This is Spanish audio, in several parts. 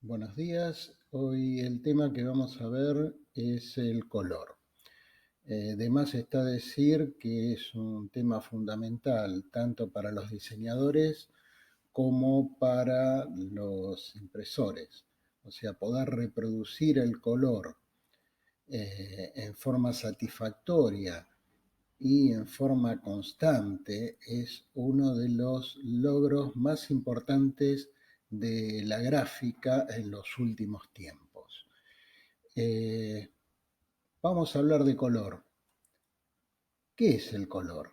Buenos días. Hoy el tema que vamos a ver es el color. De más está decir que es un tema fundamental tanto para los diseñadores como para los impresores. O sea, poder reproducir el color en forma satisfactoria y en forma constante es uno de los logros más importantes de la gráfica en los últimos tiempos. Eh, Vamos a hablar de color. ¿Qué es el color?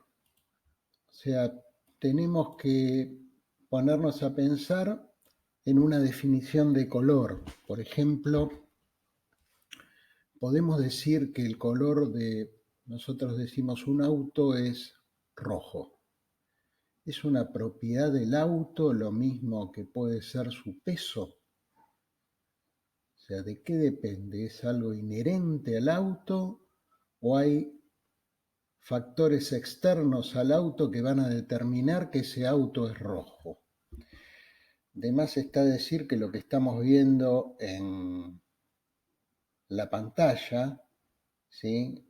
O sea, tenemos que ponernos a pensar en una definición de color. Por ejemplo, podemos decir que el color nosotros decimos un auto es rojo. ¿Es una propiedad del auto lo mismo que puede ser su peso? O sea, ¿de qué depende? ¿Es algo inherente al auto o hay factores externos al auto que van a determinar que ese auto es rojo? De más está decir que lo que estamos viendo en la pantalla, ¿sí?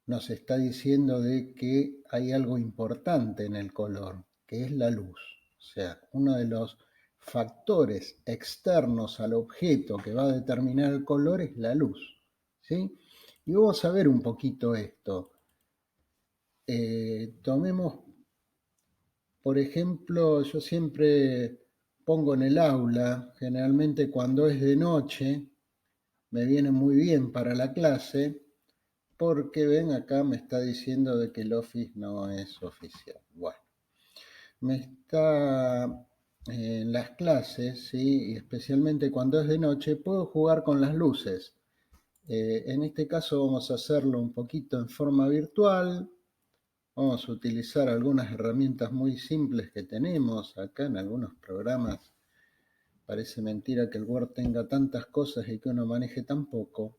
Nos está diciendo de que hay algo importante en el color, que es la luz. O sea, uno de los factores externos al objeto que va a determinar el color es la luz, ¿sí? Y vamos a ver un poquito esto. Tomemos, por ejemplo, yo siempre pongo en el aula, generalmente cuando es de noche, me viene muy bien para la clase, porque ven acá me está diciendo de que el Office no es oficial. Bueno, me está en las clases, ¿sí? Y especialmente cuando es de noche, puedo jugar con las luces. En este caso vamos a hacerlo un poquito en forma virtual. Vamos a utilizar algunas herramientas muy simples que tenemos acá en algunos programas. Parece mentira que el Word tenga tantas cosas y que uno maneje tan poco.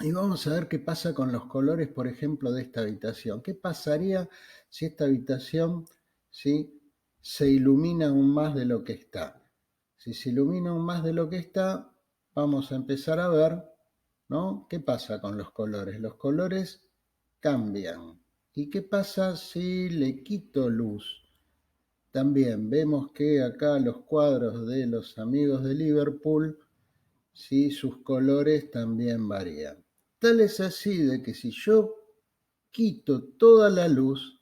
Y vamos a ver qué pasa con los colores, por ejemplo, de esta habitación. ¿Qué pasaría si esta habitación, ¿sí?, se ilumina aún más de lo que está? Si se ilumina aún más de lo que está, vamos a empezar a ver, ¿no?, qué pasa con los colores. Los colores cambian. ¿Y qué pasa si le quito luz? También vemos que acá los cuadros de los amigos de Liverpool, sí, sus colores también varían. Tal es así de que si yo quito toda la luz,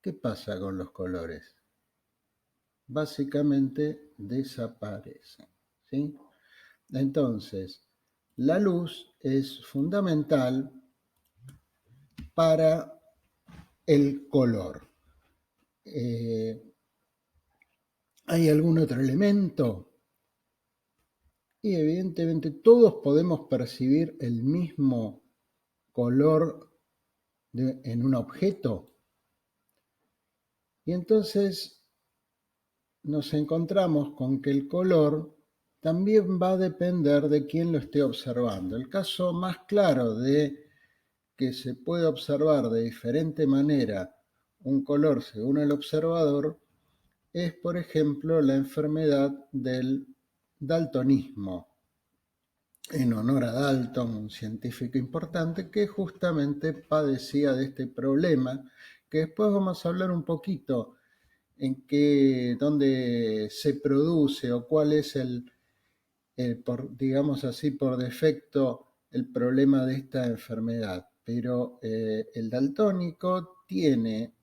¿qué pasa con los colores? Básicamente desaparecen, ¿sí? Entonces, la luz es fundamental para el color. ¿Hay algún otro elemento? Y evidentemente todos podemos percibir el mismo color en un objeto. Y entonces nos encontramos con que el color también va a depender de quién lo esté observando. El caso más claro de que se puede observar de diferente manera un color según el observador es, por ejemplo, la enfermedad del daltonismo, en honor a Dalton, un científico importante que justamente padecía de este problema, que después vamos a hablar un poquito en qué, dónde se produce o cuál es digamos así, por defecto, el problema de esta enfermedad. Pero el daltónico tiene,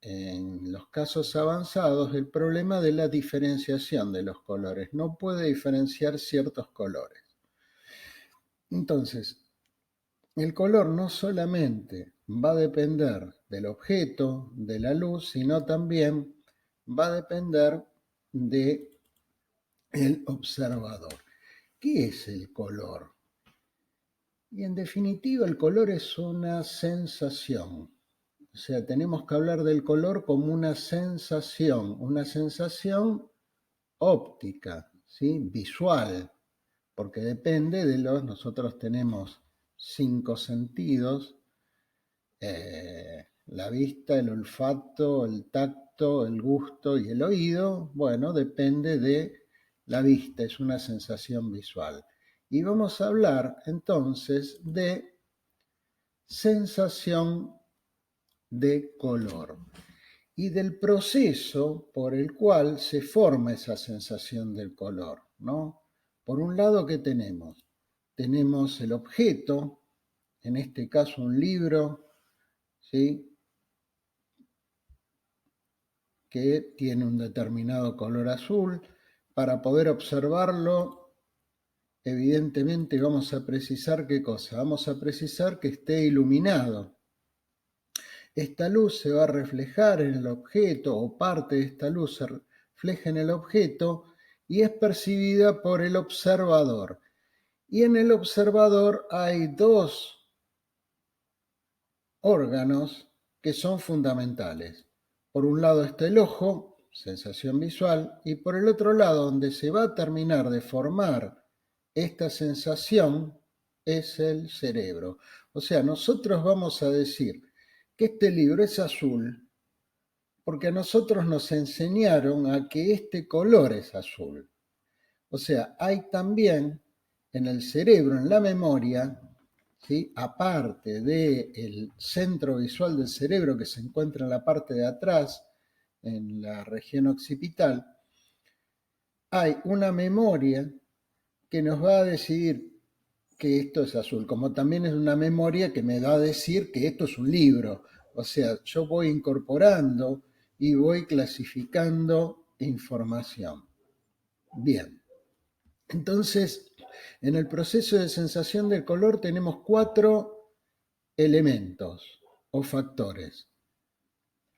en los casos avanzados, el problema de la diferenciación de los colores. No puede diferenciar ciertos colores. Entonces, el color no solamente va a depender del objeto, de la luz, sino también va a depender del observador. ¿Qué es el color? Y en definitiva, el color es una sensación. O sea, tenemos que hablar del color como una sensación óptica, ¿sí?, visual, porque depende de nosotros tenemos 5 sentidos: la vista, el olfato, el tacto, el gusto y el oído. Bueno, depende de La vista es una sensación visual. Y vamos a hablar entonces de sensación de color y del proceso por el cual se forma esa sensación del color, ¿no? Por un lado, ¿qué tenemos? Tenemos el objeto, en este caso un libro, ¿sí? Que tiene un determinado color azul. Para poder observarlo, evidentemente vamos a precisar ¿qué cosa? Vamos a precisar que esté iluminado. Esta luz se va a reflejar en el objeto o parte de esta luz se refleja en el objeto y es percibida por el observador. Y en el observador hay dos órganos que son fundamentales. Por un lado está el ojo, sensación visual, y por el otro lado, donde se va a terminar de formar esta sensación, es el cerebro. O sea, nosotros vamos a decir que este libro es azul porque a nosotros nos enseñaron a que este color es azul. O sea, hay también en el cerebro, en la memoria, ¿sí? Aparte del centro visual del cerebro que se encuentra en la parte de atrás, en la región occipital, hay una memoria que nos va a decidir que esto es azul, como también es una memoria que me va a decir que esto es un libro. O sea, yo voy incorporando y voy clasificando información. Bien, entonces, en el proceso de sensación del color tenemos 4 elementos o factores: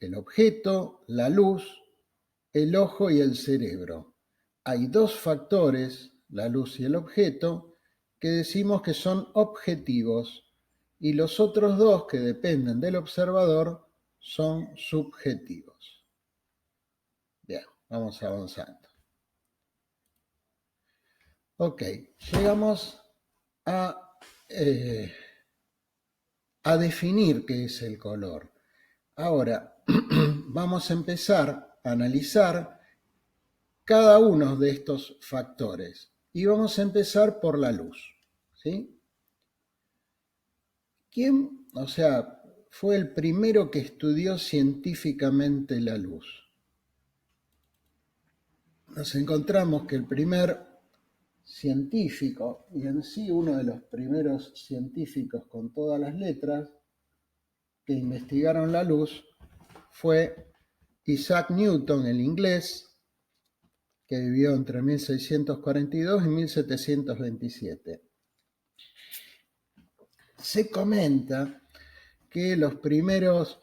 el objeto, la luz, el ojo y el cerebro. Hay 2 factores, la luz y el objeto, que decimos que son objetivos y los otros 2 que dependen del observador son subjetivos. Bien, vamos avanzando. Ok, llegamos eh, a definir qué es el color. Ahora, vamos a empezar a analizar cada uno de estos factores y vamos a empezar por la luz, ¿sí? ¿Quién, o sea, fue el primero que estudió científicamente la luz? Nos encontramos que el primer científico, y en sí uno de los primeros científicos con todas las letras, que investigaron la luz, fue Isaac Newton, el inglés, que vivió entre 1642 y 1727. Se comenta que los primeros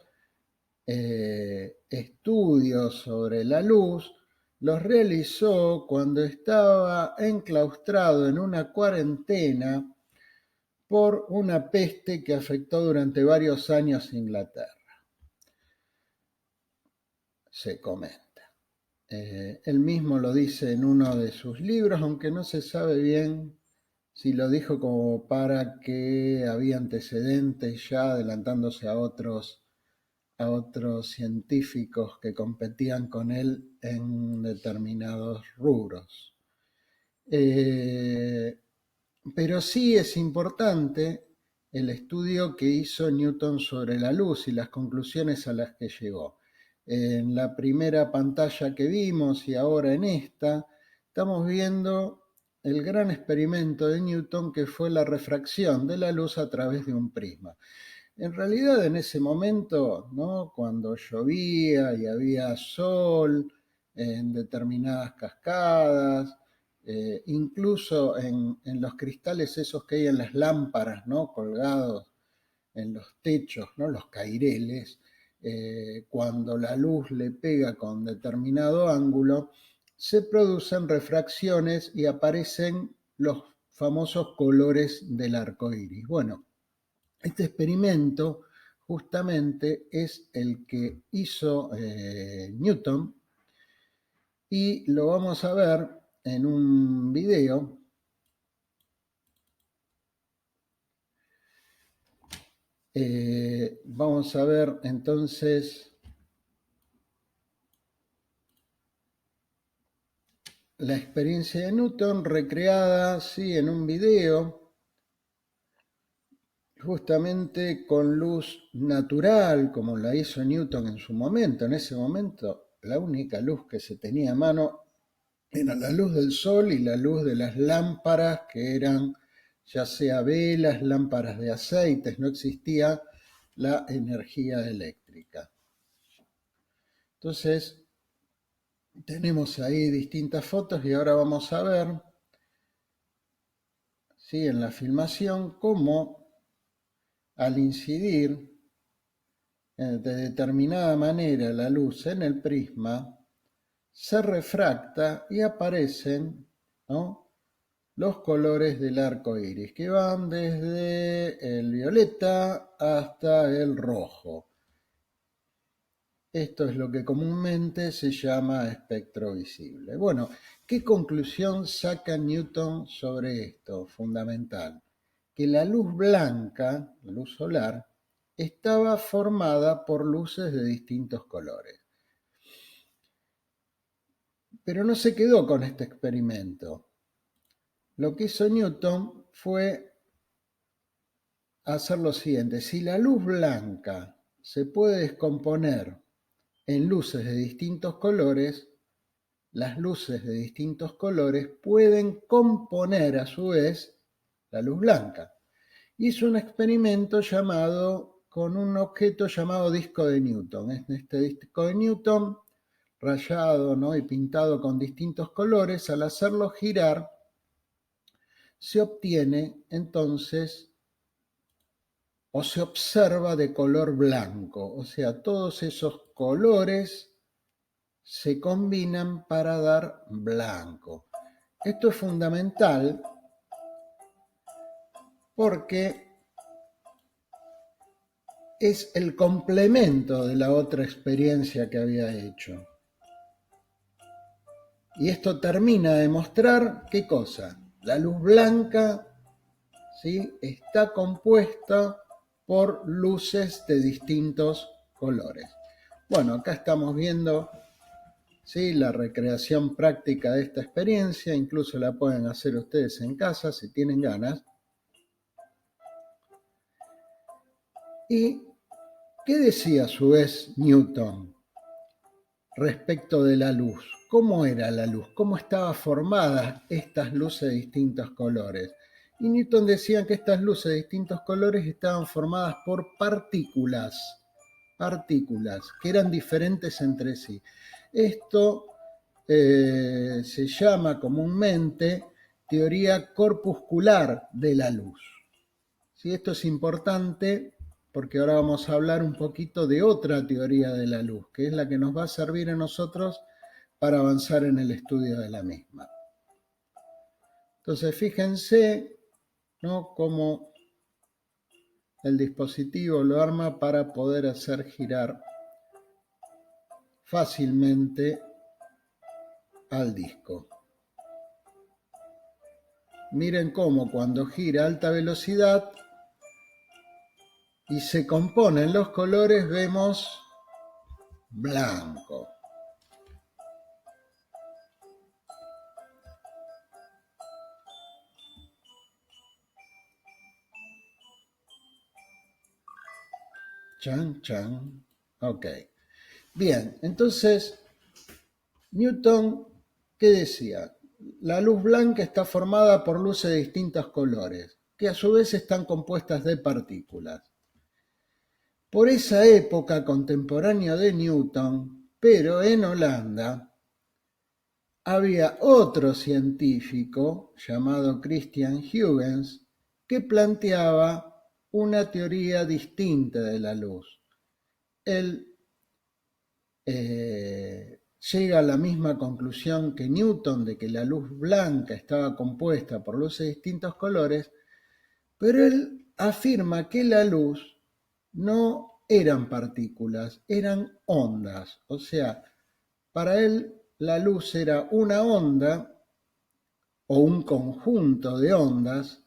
estudios sobre la luz los realizó cuando estaba enclaustrado en una cuarentena por una peste que afectó durante varios años a Inglaterra. Se comenta. Él mismo lo dice en uno de sus libros, aunque no se sabe bien si lo dijo como para que había antecedentes ya adelantándose a otros científicos que competían con él en determinados rubros. Pero sí es importante el estudio que hizo Newton sobre la luz y las conclusiones a las que llegó. En la primera pantalla que vimos y ahora en esta, estamos viendo el gran experimento de Newton que fue la refracción de la luz a través de un prisma. En realidad en ese momento, ¿no? Cuando llovía y había sol en determinadas cascadas, incluso en los cristales esos que hay en las lámparas, ¿no? Colgados en los techos, ¿no? Los caireles, cuando la luz le pega con determinado ángulo, se producen refracciones y aparecen los famosos colores del arco iris. Bueno, este experimento justamente es el que hizo Newton y lo vamos a ver en un video. Vamos a ver entonces la experiencia de Newton recreada, sí, en un video, justamente con luz natural, como la hizo Newton en su momento. En ese momento, la única luz que se tenía a mano era la luz del sol y la luz de las lámparas, que eran ya sea velas, lámparas de aceites, no existía la energía eléctrica. Entonces, tenemos ahí distintas fotos y ahora vamos a ver, ¿sí?, en la filmación cómo al incidir de determinada manera la luz en el prisma se refracta y aparecen, ¿no?, los colores del arco iris, que van desde el violeta hasta el rojo. Esto es lo que comúnmente se llama espectro visible. Bueno, ¿qué conclusión saca Newton sobre esto? Fundamental. Que la luz blanca, la luz solar, estaba formada por luces de distintos colores. Pero no se quedó con este experimento. Lo que hizo Newton fue hacer lo siguiente: si la luz blanca se puede descomponer en luces de distintos colores, las luces de distintos colores pueden componer a su vez la luz blanca. Hizo un experimento con un objeto llamado disco de Newton. Este disco de Newton, rayado, ¿no?, y pintado con distintos colores, al hacerlo girar, se obtiene entonces, o se observa, de color blanco. O sea, todos esos colores se combinan para dar blanco. Esto es fundamental porque es el complemento de la otra experiencia que había hecho. Y esto termina de mostrar, ¿qué cosa? La luz blanca, ¿sí?, está compuesta por luces de distintos colores. Bueno, acá estamos viendo, ¿sí?, la recreación práctica de esta experiencia. Incluso la pueden hacer ustedes en casa si tienen ganas. ¿Y qué decía a su vez Newton respecto de la luz? ¿Cómo era la luz? ¿Cómo estaban formadas estas luces de distintos colores? Y Newton decía que estas luces de distintos colores estaban formadas por partículas que eran diferentes entre sí. Esto se llama comúnmente teoría corpuscular de la luz. ¿Sí? Esto es importante porque ahora vamos a hablar un poquito de otra teoría de la luz, que es la que nos va a servir a nosotros para avanzar en el estudio de la misma. Entonces, fíjense, ¿no?, cómo el dispositivo lo arma para poder hacer girar fácilmente al disco. Miren cómo cuando gira a alta velocidad y se componen los colores, vemos blanco. Chan, chan. Ok. Bien, entonces, Newton, ¿qué decía? La luz blanca está formada por luces de distintos colores, que a su vez están compuestas de partículas. Por esa época, contemporánea de Newton, pero en Holanda, había otro científico llamado Christian Huygens que planteaba una teoría distinta de la luz. Él llega a la misma conclusión que Newton, de que la luz blanca estaba compuesta por luces de distintos colores, pero él afirma que la luz no eran partículas, eran ondas. O sea, para él la luz era una onda o un conjunto de ondas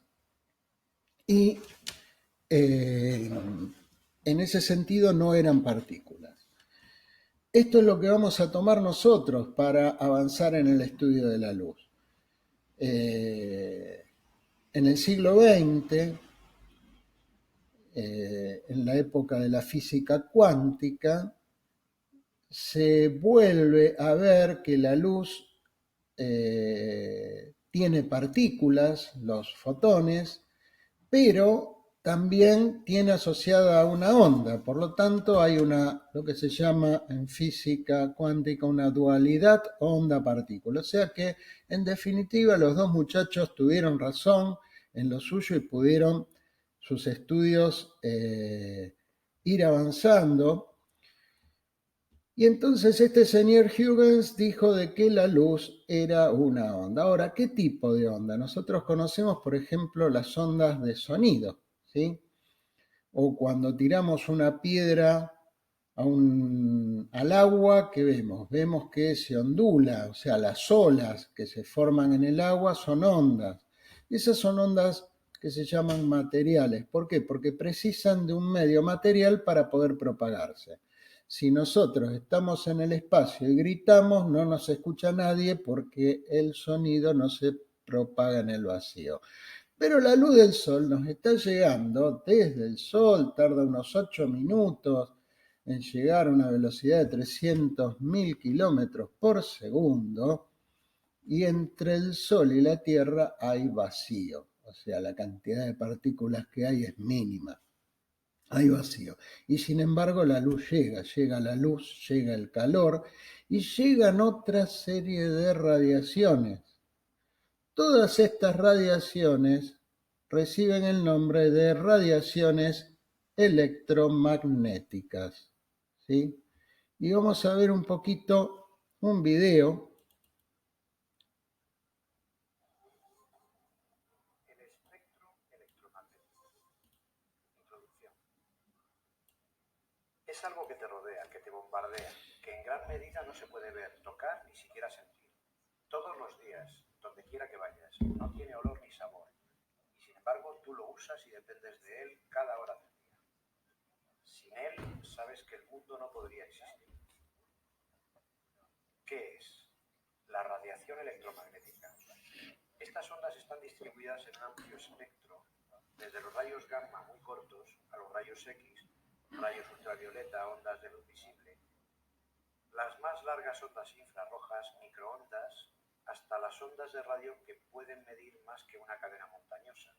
y en ese sentido no eran partículas. esto es lo que vamos a tomar nosotros para avanzar en el estudio de la luz. En el siglo XX, en la época de la física cuántica, se vuelve a ver que la luz tiene partículas, los fotones, pero también tiene asociada una onda. Por lo tanto, hay lo que se llama en física cuántica una dualidad onda-partícula. O sea que, en definitiva, los dos muchachos tuvieron razón en lo suyo y pudieron sus estudios ir avanzando. Y entonces este señor Huygens dijo de que la luz era una onda. Ahora, ¿qué tipo de onda? Nosotros conocemos, por ejemplo, las ondas de sonido, ¿sí? O cuando tiramos una piedra al agua, ¿qué vemos? Vemos que se ondula, o sea, las olas que se forman en el agua son ondas. Y esas son ondas que se llaman materiales. ¿Por qué? Porque precisan de un medio material para poder propagarse. Si nosotros estamos en el espacio y gritamos, no nos escucha nadie porque el sonido no se propaga en el vacío. Pero la luz del sol nos está llegando desde el sol, tarda unos 8 minutos en llegar a una velocidad de 300.000 kilómetros por segundo, y entre el sol y la tierra hay vacío, o sea, la cantidad de partículas que hay es mínima. Hay vacío. Y sin embargo la luz llega la luz, llega el calor y llegan otra serie de radiaciones. Todas estas radiaciones reciben el nombre de radiaciones electromagnéticas, ¿sí? Y vamos a ver un poquito un video. El espectro electromagnético. Introducción. Es algo que te rodea, que te bombardea, que en gran medida no se puede ver, tocar ni siquiera sentir. Todos los días, donde quiera que vayas, no tiene olor ni sabor. Y sin embargo, tú lo usas y dependes de él cada hora del día. Sin él, sabes que el mundo no podría existir. ¿Qué es? La radiación electromagnética. Estas ondas están distribuidas en un amplio espectro, desde los rayos gamma muy cortos a los rayos X, rayos ultravioleta, ondas de luz visible, las más largas ondas infrarrojas, microondas, hasta las ondas de radio que pueden medir más que una cadena montañosa.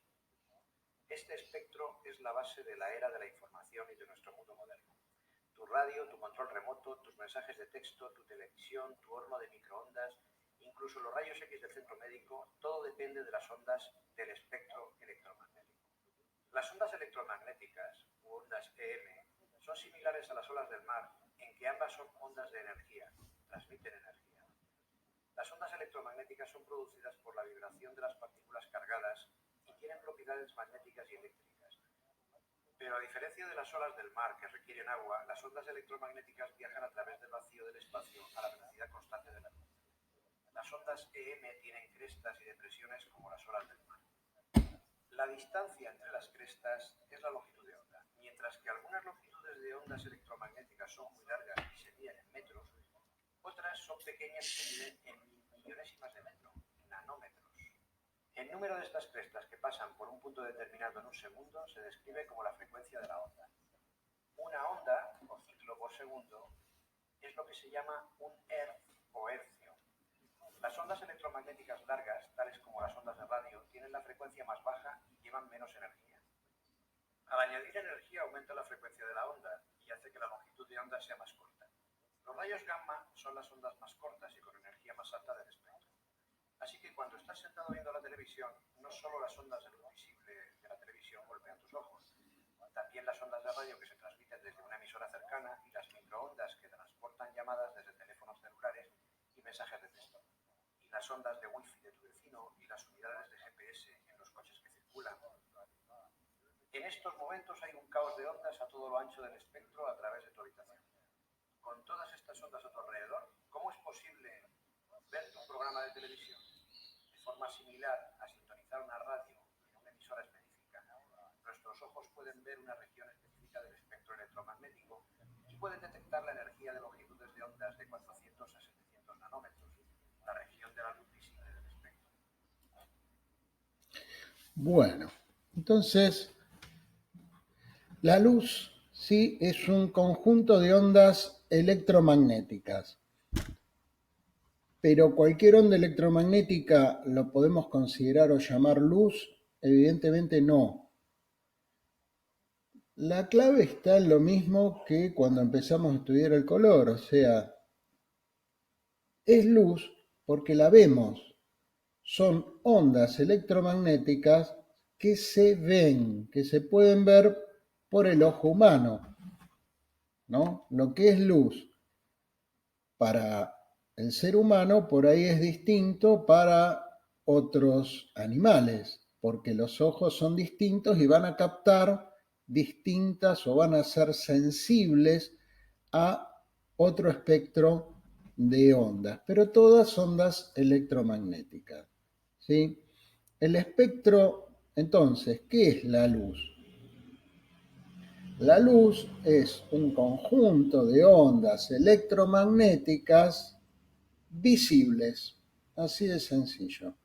Este espectro es la base de la era de la información y de nuestro mundo moderno. Tu radio, tu control remoto, tus mensajes de texto, tu televisión, tu horno de microondas, incluso los rayos X del centro médico, todo depende de las ondas del espectro electromagnético. Las ondas electromagnéticas, u ondas EM, son similares a las olas del mar, en que ambas son ondas de energía, transmiten energía. Las ondas electromagnéticas son producidas por la vibración de las partículas cargadas y tienen propiedades magnéticas y eléctricas. Pero a diferencia de las olas del mar que requieren agua, las ondas electromagnéticas viajan a través del vacío del espacio a la velocidad constante de la luz. Las ondas EM tienen crestas y depresiones como las olas del mar. La distancia entre las crestas es la longitud de onda. Mientras que algunas longitudes de ondas electromagnéticas son muy largas y se miden en metros, otras son pequeñas y se miden en millonésimas de metro, nanómetros. El número de estas crestas que pasan por un punto determinado en un segundo se describe como la frecuencia de la onda. Una onda, o ciclo por segundo, es lo que se llama un hertz o hercio. Las ondas electromagnéticas largas, tales como las ondas de radio, tienen la frecuencia más baja y llevan menos energía. Al añadir energía aumenta la frecuencia de la onda y hace que la longitud de onda sea más corta. Los rayos gamma son las ondas más cortas y con energía más alta del espectro. Así que cuando estás sentado viendo la televisión, no solo las ondas de luz visible de la televisión golpean tus ojos, también las ondas de radio que se transmiten desde una emisora cercana y las microondas que transportan llamadas desde teléfonos celulares y mensajes de texto, y las ondas de wifi de tu vecino y las unidades de GPS en los coches que circulan. En estos momentos hay un caos de ondas a todo lo ancho del espectro a través de tu habitación. Con todas estas ondas a tu alrededor, ¿cómo es posible ver tu programa de televisión? De forma similar a sintonizar una radio en una emisora específica, nuestros ojos pueden ver una región específica del espectro electromagnético y pueden detectar la energía de longitudes de onda de 400 a 700 nanómetros, la región de la luz visible del espectro. Bueno, entonces la luz sí es un conjunto de ondas electromagnéticas, pero cualquier onda electromagnética lo podemos considerar o llamar luz, evidentemente no. La clave está en lo mismo que cuando empezamos a estudiar el color, o sea, es luz porque la vemos, son ondas electromagnéticas que se ven, que se pueden ver por el ojo humano, ¿no? Lo que es luz para el ser humano por ahí es distinto para otros animales, porque los ojos son distintos y van a captar distintas o van a ser sensibles a otro espectro de ondas, pero todas ondas electromagnéticas, ¿sí? El espectro, entonces, ¿qué es la luz? La luz es un conjunto de ondas electromagnéticas visibles, así de sencillo.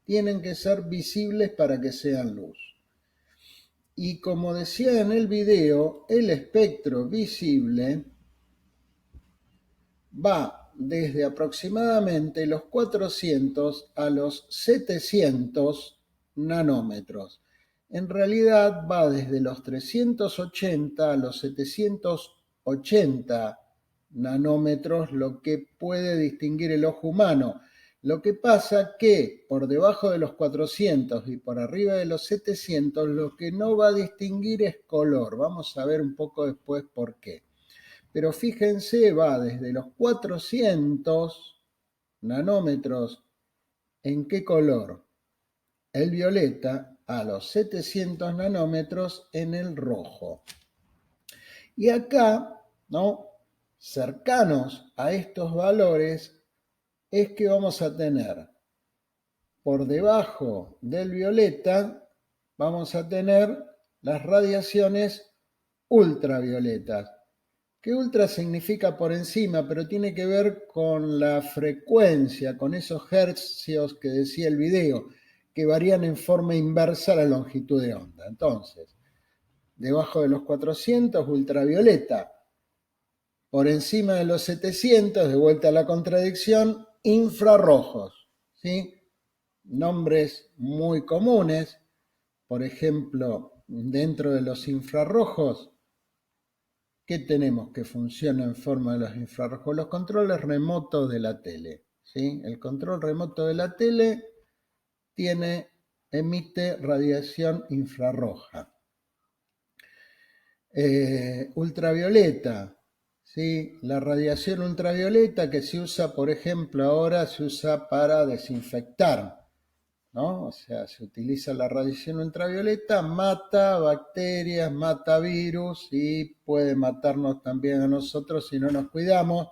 Tienen que ser visibles para que sean luz. Y como decía en el video, el espectro visible va desde aproximadamente los 400 a los 700 nanómetros. En realidad va desde los 380 a los 780 nanómetros, lo que puede distinguir el ojo humano. Lo que pasa que por debajo de los 400 y por arriba de los 700, lo que no va a distinguir es color. Vamos a ver un poco después por qué. Pero fíjense, va desde los 400 nanómetros, ¿en qué color? El violeta, a los 700 nanómetros en el rojo. Y acá, ¿no? Cercanos a estos valores, es que vamos a tener por debajo del violeta, vamos a tener las radiaciones ultravioletas. Que ultra significa por encima, pero tiene que ver con la frecuencia, con esos hercios que decía el video, que varían en forma inversa a la longitud de onda. Entonces, debajo de los 400, ultravioleta. Por encima de los 700, de vuelta a la contradicción, infrarrojos. ¿Sí? Nombres muy comunes. Por ejemplo, dentro de los infrarrojos, ¿qué tenemos que funciona en forma de los infrarrojos? Los controles remotos de la tele. ¿Sí? El control remoto de la tele emite radiación infrarroja. Ultravioleta. ¿Sí? La radiación ultravioleta que se usa, por ejemplo, ahora se usa para desinfectar, ¿no? O sea, se utiliza la radiación ultravioleta, mata bacterias, mata virus y puede matarnos también a nosotros si no nos cuidamos,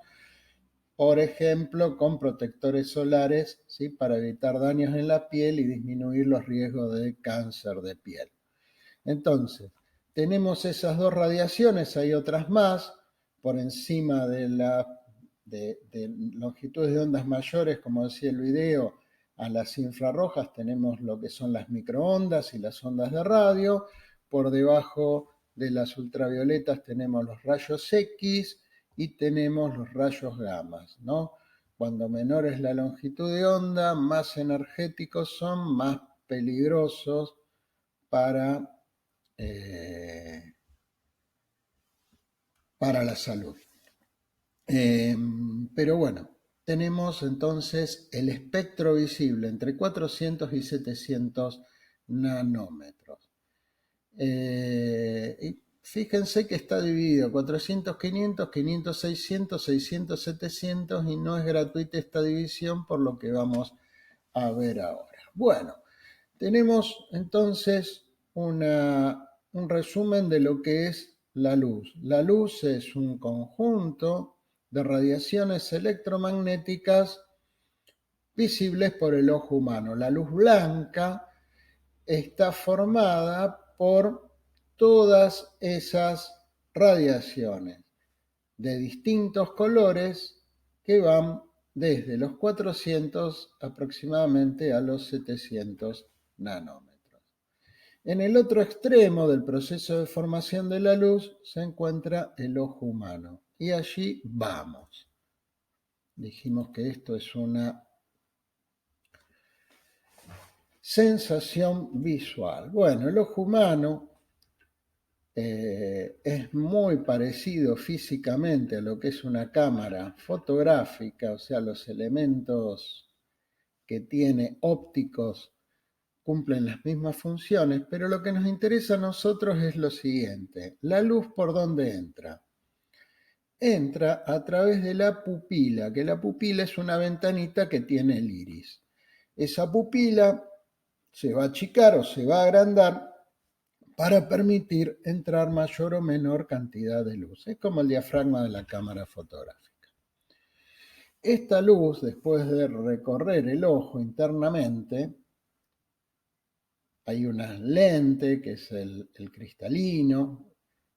por ejemplo, con protectores solares, ¿sí? Para evitar daños en la piel y disminuir los riesgos de cáncer de piel. Entonces, tenemos esas dos radiaciones, hay otras más, por encima de longitudes de ondas mayores, como decía el video, a las infrarrojas tenemos lo que son las microondas y las ondas de radio, por debajo de las ultravioletas tenemos los rayos X y tenemos los rayos gamma, ¿no? Cuando menor es la longitud de onda, más energéticos son, más peligrosos para la salud. Pero bueno, tenemos entonces el espectro visible entre 400 y 700 nanómetros. Y fíjense que está dividido 400, 500, 500, 600, 600, 700 y no es gratuita esta división por lo que vamos a ver ahora. Bueno, tenemos entonces un resumen de lo que es la luz. La luz es un conjunto de radiaciones electromagnéticas visibles por el ojo humano. La luz blanca está formada por todas esas radiaciones de distintos colores que van desde los 400 aproximadamente a los 700 nanómetros. En el otro extremo del proceso de formación de la luz se encuentra el ojo humano. Y allí vamos. Dijimos que esto es una sensación visual. Bueno, el ojo humano es muy parecido físicamente a lo que es una cámara fotográfica, o sea, los elementos que tiene ópticos cumplen las mismas funciones, pero lo que nos interesa a nosotros es lo siguiente: la luz, ¿por dónde entra? Entra a través de la pupila, que la pupila es una ventanita que tiene el iris. Esa pupila se va a achicar o se va a agrandar para permitir entrar mayor o menor cantidad de luz. Es como el diafragma de la cámara fotográfica. Esta luz, después de recorrer el ojo internamente, hay una lente que es el cristalino,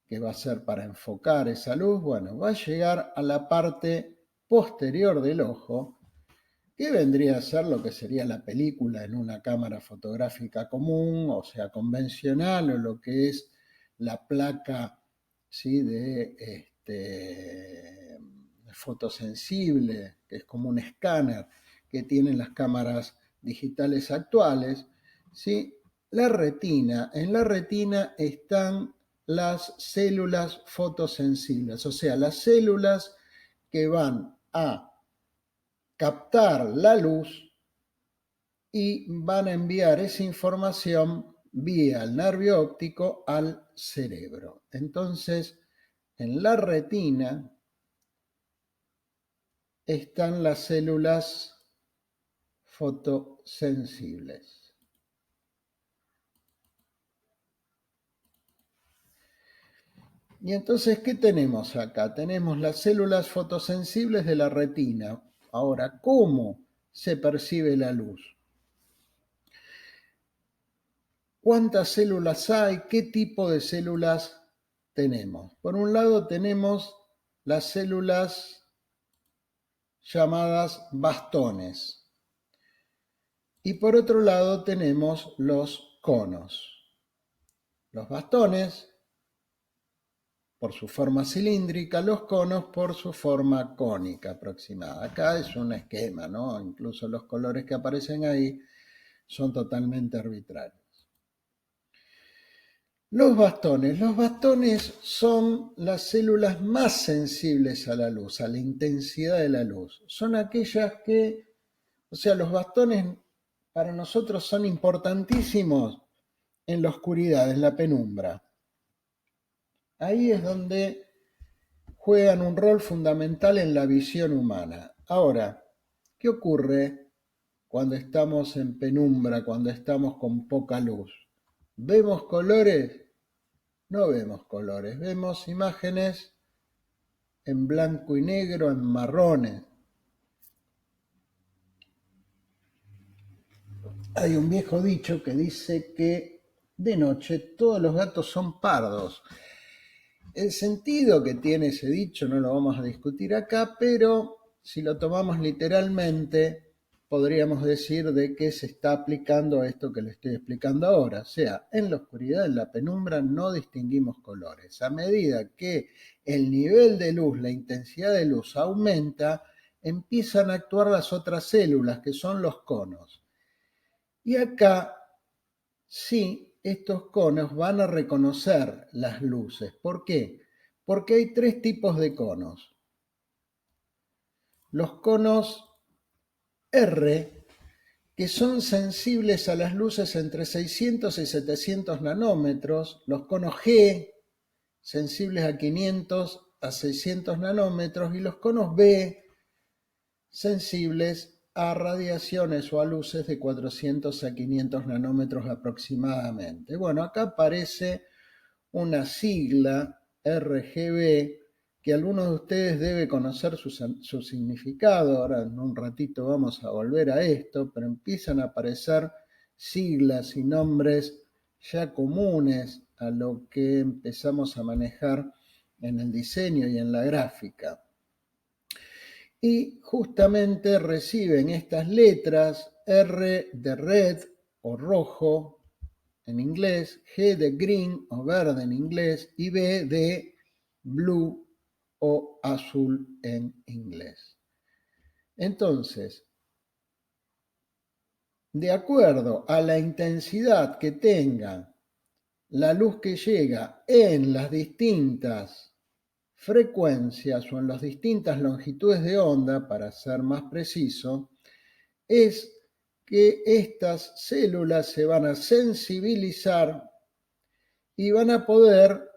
que va a ser para enfocar esa luz. Bueno, va a llegar a la parte posterior del ojo, que vendría a ser lo que sería la película en una cámara fotográfica común, o sea, convencional, o lo que es la placa, ¿sí?, de fotosensible, que es como un escáner que tienen las cámaras digitales actuales, ¿sí? La retina, en la retina están las células fotosensibles, o sea, las células que van a captar la luz y van a enviar esa información vía el nervio óptico al cerebro. Entonces, en la retina están las células fotosensibles. Y entonces, ¿qué tenemos acá? Tenemos las células fotosensibles de la retina. Ahora, ¿cómo se percibe la luz? ¿Cuántas células hay? ¿Qué tipo de células tenemos? Por un lado tenemos las células llamadas bastones. Y por otro lado tenemos los conos. Los bastones por su forma cilíndrica, los conos por su forma cónica aproximada. Acá es un esquema, ¿no? Incluso los colores que aparecen ahí son totalmente arbitrarios. Los bastones son las células más sensibles a la luz, a la intensidad de la luz. Son aquellas que, o sea, los bastones para nosotros son importantísimos en la oscuridad, en la penumbra. Ahí es donde juegan un rol fundamental en la visión humana. Ahora, ¿qué ocurre cuando estamos en penumbra, cuando estamos con poca luz? ¿Vemos colores? No vemos colores, vemos imágenes en blanco y negro, en marrones. Hay un viejo dicho que dice que de noche todos los gatos son pardos. El sentido que tiene ese dicho no lo vamos a discutir acá, pero si lo tomamos literalmente, podríamos decir de que se está aplicando a esto que le estoy explicando ahora. O sea, en la oscuridad, en la penumbra, no distinguimos colores. A medida que el nivel de luz, la intensidad de luz aumenta, empiezan a actuar las otras células, que son los conos. Y acá sí, estos conos van a reconocer las luces. ¿Por qué? Porque hay tres tipos de conos. Los conos R, que son sensibles a las luces entre 600 y 700 nanómetros. Los conos G, sensibles a 500 a 600 nanómetros. Y los conos B, sensibles a radiaciones o a luces de 400 a 500 nanómetros aproximadamente. Bueno, acá aparece una sigla RGB que algunos de ustedes deben conocer su significado. Ahora en un ratito vamos a volver a esto, pero empiezan a aparecer siglas y nombres ya comunes a lo que empezamos a manejar en el diseño y en la gráfica. Y justamente reciben estas letras: R de red o rojo en inglés, G de green o verde en inglés y B de blue o azul en inglés. Entonces, de acuerdo a la intensidad que tenga la luz que llega en las distintas frecuencias o en las distintas longitudes de onda, para ser más preciso, es que estas células se van a sensibilizar y van a poder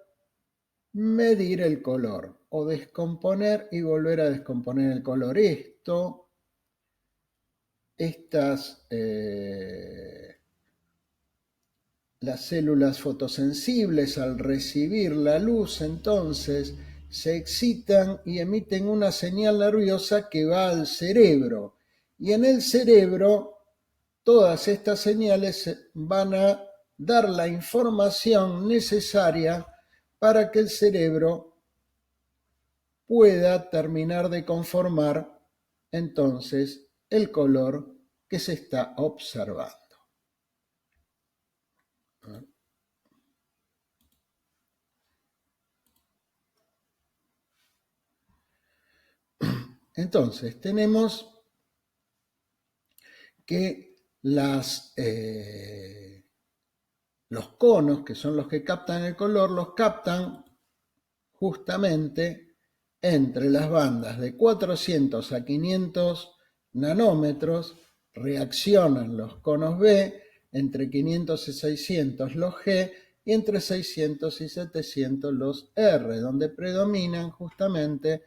medir el color o descomponer y volver a descomponer el color. Las células fotosensibles, al recibir la luz, entonces se excitan y emiten una señal nerviosa que va al cerebro. Y en el cerebro, todas estas señales van a dar la información necesaria para que el cerebro pueda terminar de conformar entonces el color que se está observando. Entonces, tenemos que los conos, que son los que captan el color, los captan justamente entre las bandas de 400 a 500 nanómetros. Reaccionan los conos B, entre 500 y 600 los G y entre 600 y 700 los R, donde predominan justamente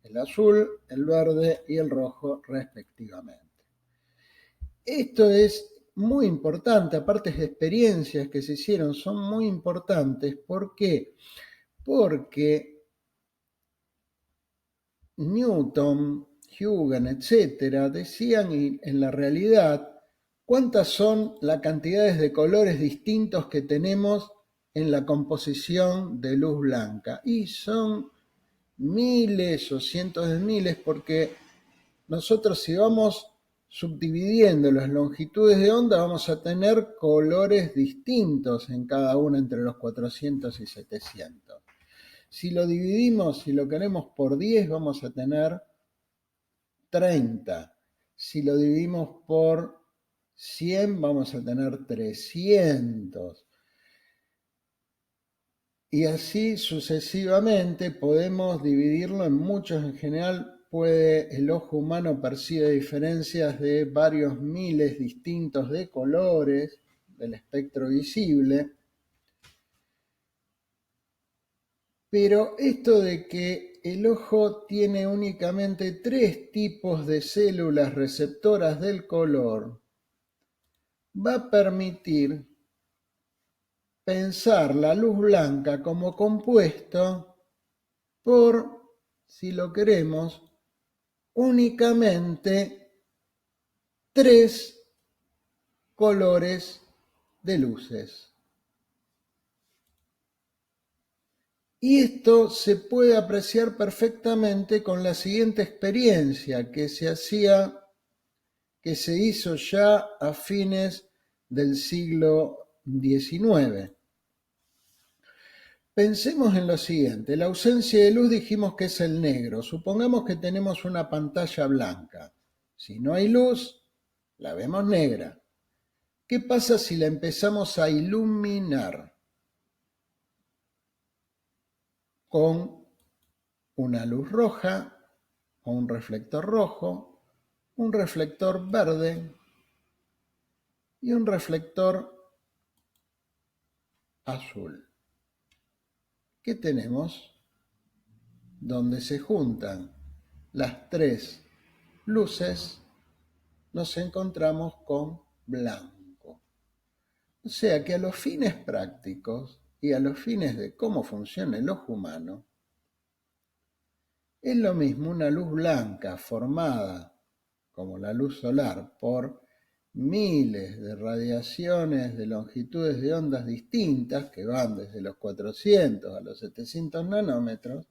el azul, el verde y el rojo respectivamente. Esto es muy importante, aparte de experiencias que se hicieron, son muy importantes. ¿Por qué? Porque Newton, Huygens, etcétera, decían en la realidad cuántas son las cantidades de colores distintos que tenemos en la composición de luz blanca. Y son miles o cientos de miles, porque nosotros, si vamos subdividiendo las longitudes de onda, vamos a tener colores distintos en cada una entre los 400 y 700. Si lo dividimos, si lo queremos por 10, vamos a tener 30. Si lo dividimos por 100, vamos a tener 300. Y así sucesivamente podemos dividirlo en muchos. En general, el ojo humano percibe diferencias de varios miles distintos de colores del espectro visible. Pero esto de que el ojo tiene únicamente 3 tipos de células receptoras del color va a permitir pensar la luz blanca como compuesto por, si lo queremos, únicamente 3 colores de luces. Y esto se puede apreciar perfectamente con la siguiente experiencia que se hizo ya a fines del siglo XIX. Pensemos en lo siguiente: la ausencia de luz dijimos que es el negro. Supongamos que tenemos una pantalla blanca. Si no hay luz, la vemos negra. ¿Qué pasa si la empezamos a iluminar con una luz roja o un reflector rojo, un reflector verde y un reflector azul? ¿Qué tenemos? Donde se juntan las 3 luces, nos encontramos con blanco. O sea que a los fines prácticos y a los fines de cómo funciona el ojo humano, es lo mismo una luz blanca formada, como la luz solar, por miles de radiaciones de longitudes de ondas distintas, que van desde los 400 a los 700 nanómetros,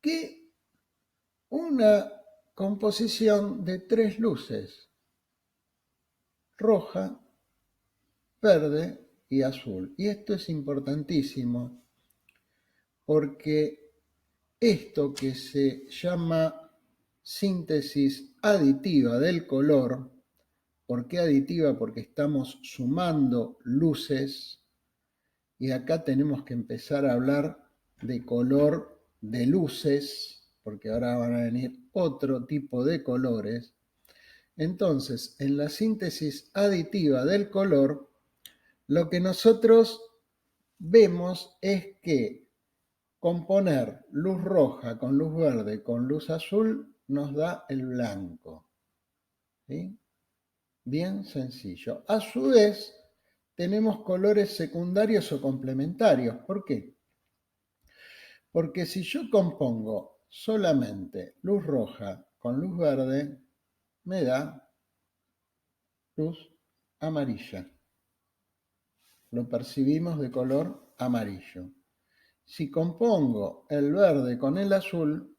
que una composición de 3 luces, roja, verde y azul. Y esto es importantísimo porque esto que se llama síntesis aditiva del color, ¿por qué aditiva? Porque estamos sumando luces y acá tenemos que empezar a hablar de color de luces, porque ahora van a venir otro tipo de colores. Entonces, en la síntesis aditiva del color, lo que nosotros vemos es que componer luz roja con luz verde con luz azul nos da el blanco. ¿Sí? Bien sencillo. A su vez, tenemos colores secundarios o complementarios. ¿Por qué? Porque si yo compongo solamente luz roja con luz verde, me da luz amarilla. Lo percibimos de color amarillo. Si compongo el verde con el azul,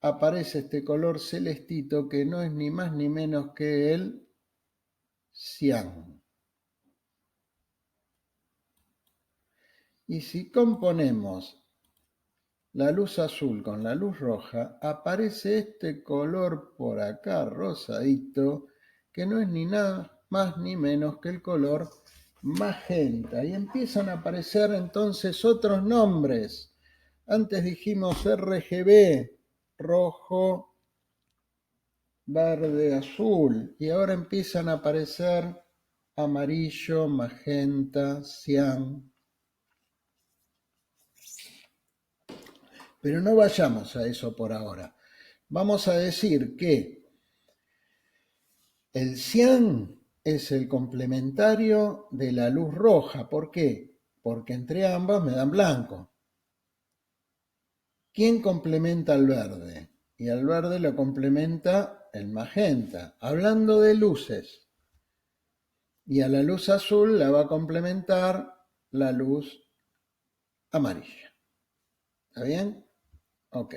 aparece este color celestito que no es ni más ni menos que el cian. Y si componemos la luz azul con la luz roja, aparece este color por acá rosadito, que no es ni nada más ni menos que el color magenta. Y empiezan a aparecer entonces otros nombres. Antes dijimos RGB, rojo, verde, azul, y ahora empiezan a aparecer amarillo, magenta, cian. Pero no vayamos a eso por ahora. Vamos a decir que el cian es el complementario de la luz roja. ¿Por qué? Porque entre ambas me dan blanco. ¿Quién complementa al verde? Y al verde lo complementa el magenta. Hablando de luces. Y a la luz azul la va a complementar la luz amarilla. ¿Está bien? Ok.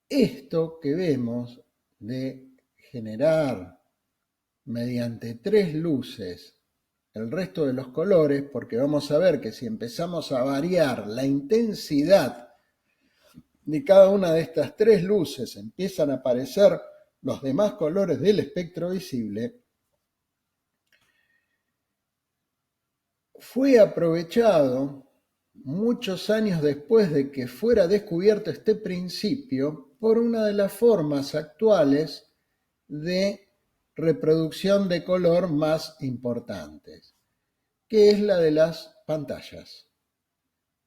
Esto que vemos de generar mediante 3 luces el resto de los colores, porque vamos a ver que si empezamos a variar la intensidad de cada una de estas 3 luces, empiezan a aparecer los demás colores del espectro visible, fue aprovechado muchos años después de que fuera descubierto este principio por una de las formas actuales de reproducción de color más importantes, que es la de las pantallas.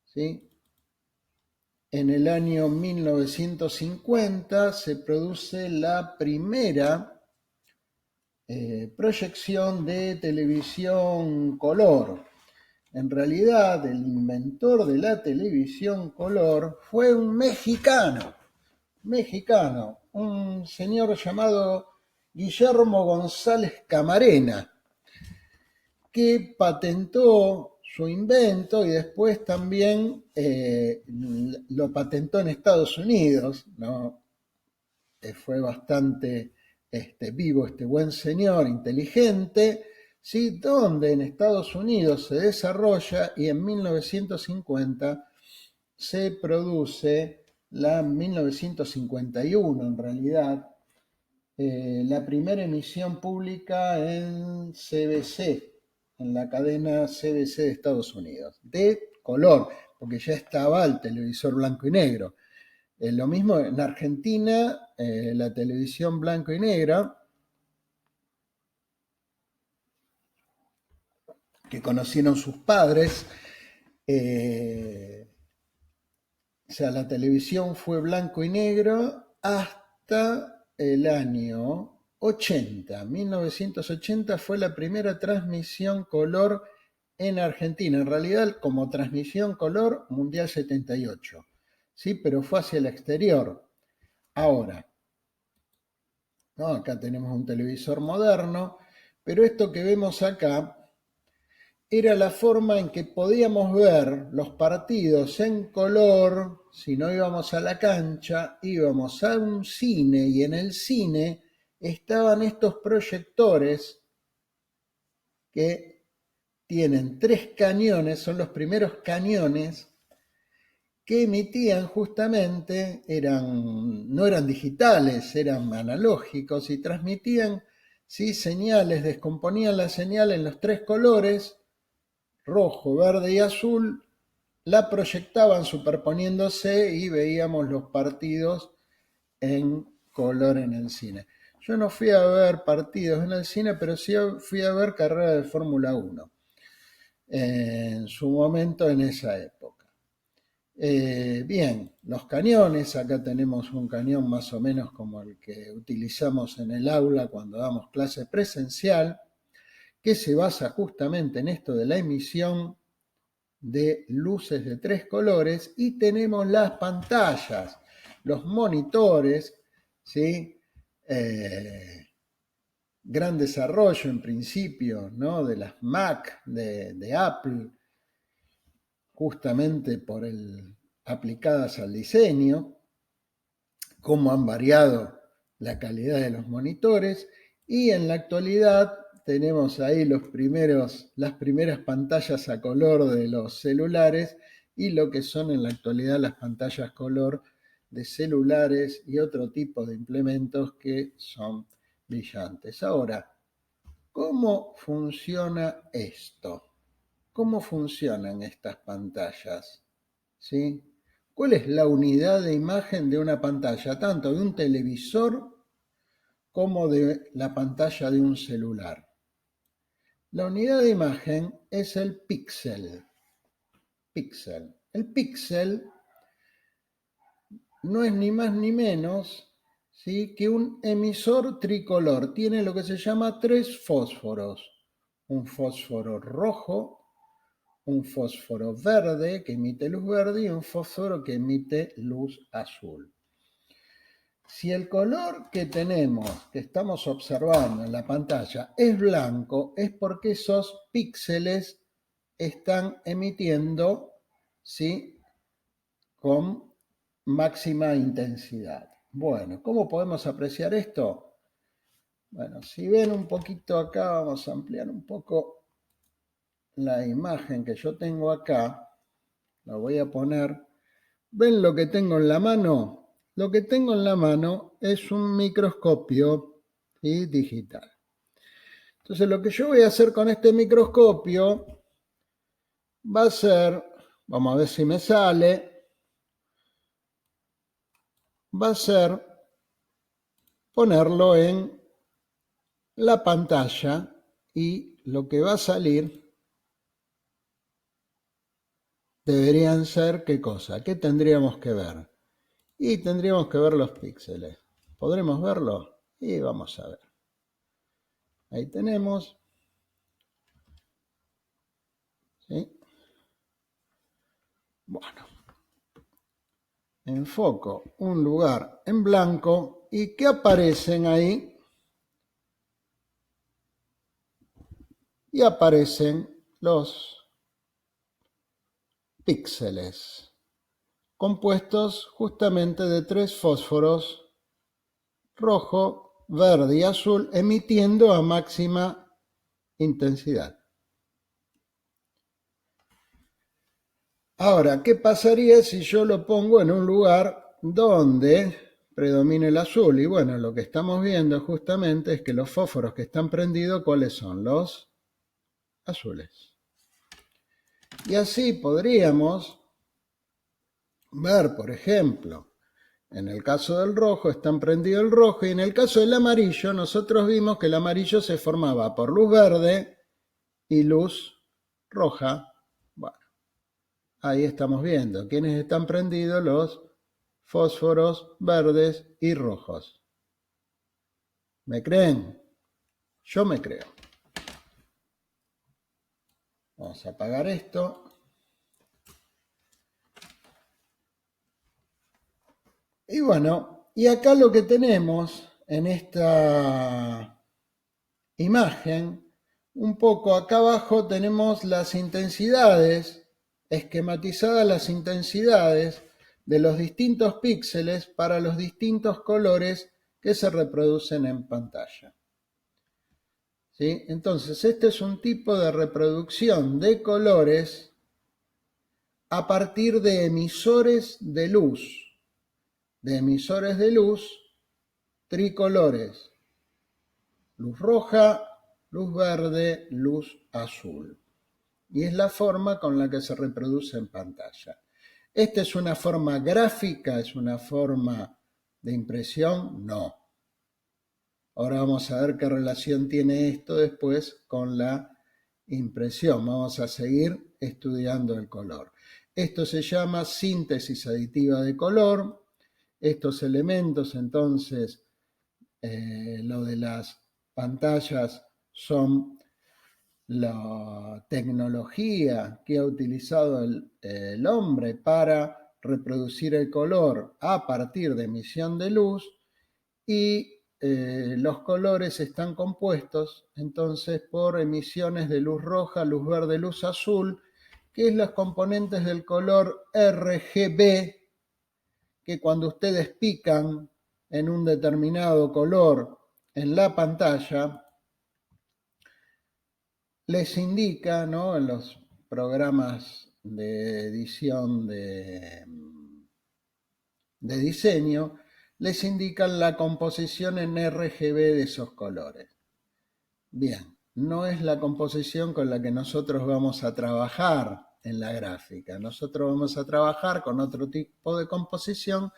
¿Sí? En el año 1950 se produce la primera proyección de televisión color. En realidad, el inventor de la televisión color fue un mexicano, un señor llamado Guillermo González Camarena, que patentó su invento y después también lo patentó en Estados Unidos, ¿no? Fue bastante vivo este buen señor, inteligente, ¿sí? Donde en Estados Unidos se desarrolla y en 1950 se produce, 1951 en realidad, la primera emisión pública en CBC, en la cadena CBC de Estados Unidos, de color, porque ya estaba el televisor blanco y negro. Lo mismo en Argentina, la televisión blanco y negra, que conocieron sus padres, o sea, la televisión fue blanco y negro hasta el año 80. 1980 fue la primera transmisión color en Argentina. En realidad, como transmisión color, Mundial 78. ¿Sí? Pero fue hacia el exterior. Ahora, ¿no? Acá tenemos un televisor moderno, pero esto que vemos acá era la forma en que podíamos ver los partidos en color. Si no íbamos a la cancha, íbamos a un cine, y en el cine estaban estos proyectores que tienen 3 cañones, son los primeros cañones que emitían justamente, no eran digitales, eran analógicos, y transmitían, ¿sí?, señales, descomponían la señal en los 3 colores, rojo, verde y azul, la proyectaban superponiéndose y veíamos los partidos en color en el cine. Yo no fui a ver partidos en el cine, pero sí fui a ver carreras de Fórmula 1 en su momento, en esa época. Bien, los cañones, acá tenemos un cañón más o menos como el que utilizamos en el aula cuando damos clase presencial, que se basa justamente en esto de la emisión de luces de 3 colores, y tenemos las pantallas, los monitores, ¿sí? Gran desarrollo en principio, ¿no?, de las Mac de Apple, justamente aplicadas al diseño, cómo han variado la calidad de los monitores, y en la actualidad tenemos ahí las primeras pantallas a color de los celulares, y lo que son en la actualidad las pantallas color de celulares y otro tipo de implementos que son brillantes. Ahora, ¿cómo funciona esto? ¿Cómo funcionan estas pantallas? ¿Sí? ¿Cuál es la unidad de imagen de una pantalla, tanto de un televisor como de la pantalla de un celular? La unidad de imagen es el píxel. El píxel no es ni más ni menos, ¿sí?, que un emisor tricolor. Tiene lo que se llama 3 fósforos. Un fósforo rojo, un fósforo verde que emite luz verde y un fósforo que emite luz azul. Si el color que estamos observando en la pantalla es blanco, es porque esos píxeles están emitiendo, ¿sí?, con máxima intensidad. Bueno, ¿cómo podemos apreciar esto? Bueno, si ven un poquito acá, vamos a ampliar un poco la imagen que yo tengo acá. La voy a poner. ¿Ven lo que tengo en la mano? Lo que tengo en la mano es un microscopio, ¿sí?, digital. Entonces, lo que yo voy a hacer con este microscopio va a ser, vamos a ver si me sale, va a ser ponerlo en la pantalla, y lo que va a salir deberían ser, ¿qué cosa? ¿Qué tendríamos que ver? Y tendríamos que ver los píxeles. ¿Podremos verlo? Y vamos a ver. Ahí tenemos. ¿Sí? Bueno. Enfoco un lugar en blanco, y ¿qué aparecen ahí? Y aparecen los píxeles, compuestos justamente de 3 fósforos, rojo, verde y azul, emitiendo a máxima intensidad. Ahora, ¿qué pasaría si yo lo pongo en un lugar donde predomine el azul? Y bueno, lo que estamos viendo justamente es que los fósforos que están prendidos, ¿cuáles son? Los azules. Y así podríamos ver, por ejemplo, en el caso del rojo están prendido el rojo, y en el caso del amarillo nosotros vimos que el amarillo se formaba por luz verde y luz roja. Bueno, ahí estamos viendo quiénes están prendidos: los fósforos verdes y rojos. ¿Me creen? Yo me creo. Vamos a apagar esto. Y bueno, y acá lo que tenemos en esta imagen, un poco acá abajo tenemos las intensidades, esquematizadas las intensidades de los distintos píxeles para los distintos colores que se reproducen en pantalla. ¿Sí? Entonces, este es un tipo de reproducción de colores a partir de emisores de luz tricolores: luz roja, luz verde, luz azul. Y es la forma con la que se reproduce en pantalla. ¿Esta es una forma gráfica? ¿Es una forma de impresión? No. Ahora vamos a ver qué relación tiene esto después con la impresión. Vamos a seguir estudiando el color. Esto se llama síntesis aditiva de color. Estos elementos, entonces, lo de las pantallas son la tecnología que ha utilizado el hombre para reproducir el color a partir de emisión de luz, y los colores están compuestos entonces por emisiones de luz roja, luz verde, luz azul, que es los componentes del color RGB, que cuando ustedes pican en un determinado color en la pantalla, les indica, ¿no?, en los programas de edición de diseño, les indican la composición en RGB de esos colores. Bien, no es la composición con la que nosotros vamos a trabajar en la gráfica. Nosotros vamos a trabajar con otro tipo de composición,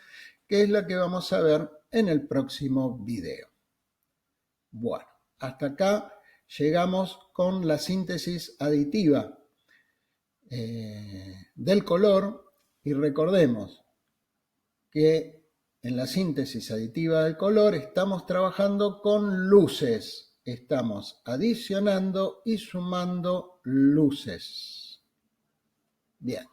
que es la que vamos a ver en el próximo video. Bueno, hasta acá llegamos con la síntesis aditiva del color, y recordemos que en la síntesis aditiva del color estamos trabajando con luces, estamos adicionando y sumando luces. Bien,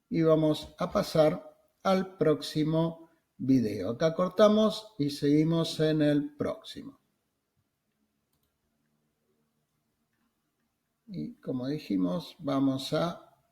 y vamos a pasar al próximo video. Acá cortamos y seguimos en el próximo. Y como dijimos, vamos a